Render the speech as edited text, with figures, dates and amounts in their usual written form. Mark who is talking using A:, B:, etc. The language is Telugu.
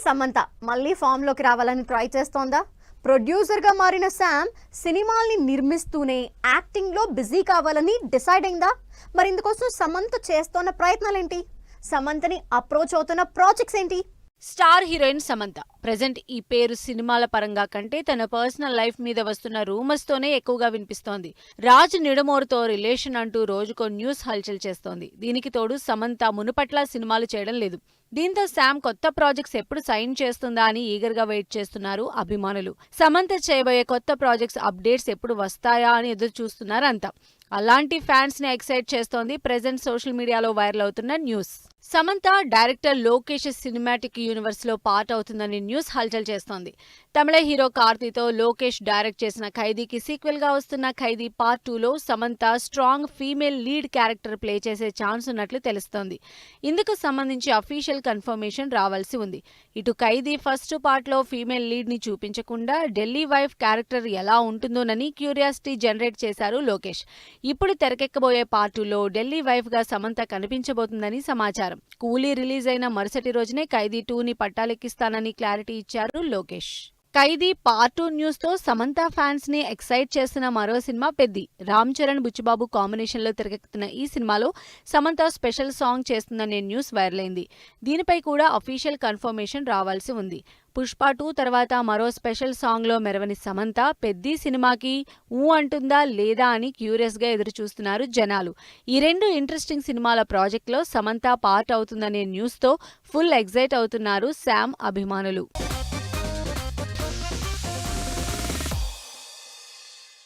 A: సమంత మళ్ళీ ఫామ్లోకి రావాలని ట్రై చేస్తోందా? ప్రొడ్యూసర్గా మారిన శామ్ సినిమాల్ని నిర్మిస్తూనే యాక్టింగ్లో బిజీ కావాలని డిసైడ్ అయిందా? మరి ఇందుకోసం సమంత చేస్తోన్న ప్రయత్నాలేంటి? సమంతని అప్రోచ్ అవుతున్న ప్రాజెక్ట్స్ ఏంటి?
B: స్టార్ హీరోయిన్ సమంత ప్రెజెంట్ ఈ పేరు సినిమాల పరంగా కంటే తన పర్సనల్ లైఫ్ మీద వస్తున్న రూమర్స్ తోనే ఎక్కువగా వినిపిస్తోంది. రాజ్ నిడమోర్తో రిలేషన్ అంటూ రోజుకో న్యూస్ హల్చల్ చేస్తోంది. దీనికి తోడు సమంత మునుపట్ల సినిమాలు చేయడం లేదు. దీంతో శామ్ కొత్త ప్రాజెక్ట్స్ ఎప్పుడు సైన్ చేస్తుందా అని ఈగర్గా వెయిట్ చేస్తున్నారు అభిమానులు. సమంత చేయబోయే కొత్త ప్రాజెక్ట్స్ అప్డేట్స్ ఎప్పుడు వస్తాయా అని ఎదురు చూస్తున్నారు అంతా. అలాంటి ఫ్యాన్స్ ని ఎక్సైట్ చేస్తోంది ప్రెజెంట్ సోషల్ మీడియాలో వైరల్ అవుతున్న news. Samantha director Lokesh cinematic universe లో పార్ట్ అవుతుందని న్యూస్ హల్చల్ చేస్తోంది. తమిళ హీరో కార్తీతో లోకేష్ డైరెక్ట్ చేసిన ఖైదీకి సీక్వెల్ గా వస్తున్న ఖైదీ పార్ట్ 2లో Samantha strong female lead character play చేసే ఛాన్స్ ఉన్నట్లు తెలుస్తోంది. ఇందుకు సంబంధించి అఫీషియల్ కన్ఫర్మేషన్ రావాల్సి ఉంది. ఇటు ఖైదీ ఫస్ట్ పార్ట్ లో ఫీమేల్ లీడ్ ని చూపించకుండా ఢిల్లీ వైఫ్ క్యారెక్టర్ ఎలా ఉంటుందోనని క్యూరియాసిటీ జనరేట్ చేశారు లోకేష్. ఇప్పుడు తెరకెక్కబోయే పార్ట్ 2లో ఢిల్లీ వైఫ్ గా సమంత కనిపించబోతుందని సమాచారం. కూలీ రిలీజ్ అయిన మరుసటి రోజునే ఖైదీ 2ని పట్టాలెక్కిస్తానని క్లారిటీ ఇచ్చారు లోకేష్. ఖైదీ పార్ట్ 2 న్యూస్ తో సమంత ఫ్యాన్స్ ని ఎక్సైట్ చేస్తున్న మరో సినిమా పెద్ది. రామ్ చరణ్ బుచ్చిబాబు కాంబినేషన్ లో తెరకెక్కుతున్న ఈ సినిమాలో సమంత స్పెషల్ సాంగ్ చేస్తుందనే న్యూస్ వైరల్ అయింది. దీనిపై కూడా అఫీషియల్ కన్ఫర్మేషన్ రావాల్సి ఉంది. పుష్ప 2 తర్వాత మరో స్పెషల్ సాంగ్ లో మెరవని సమంత పెద్ది సినిమాకి అంటుందా లేదా అని క్యూరియస్ గా ఎదురు చూస్తున్నారు జనాలు. ఈ రెండు ఇంట్రెస్టింగ్ సినిమాల ప్రాజెక్ట్ లో సమంత పార్ట్ అవుతుందనే న్యూస్ తో ఫుల్ ఎక్సైట్ అవుతున్నారు శామ్ అభిమానులు.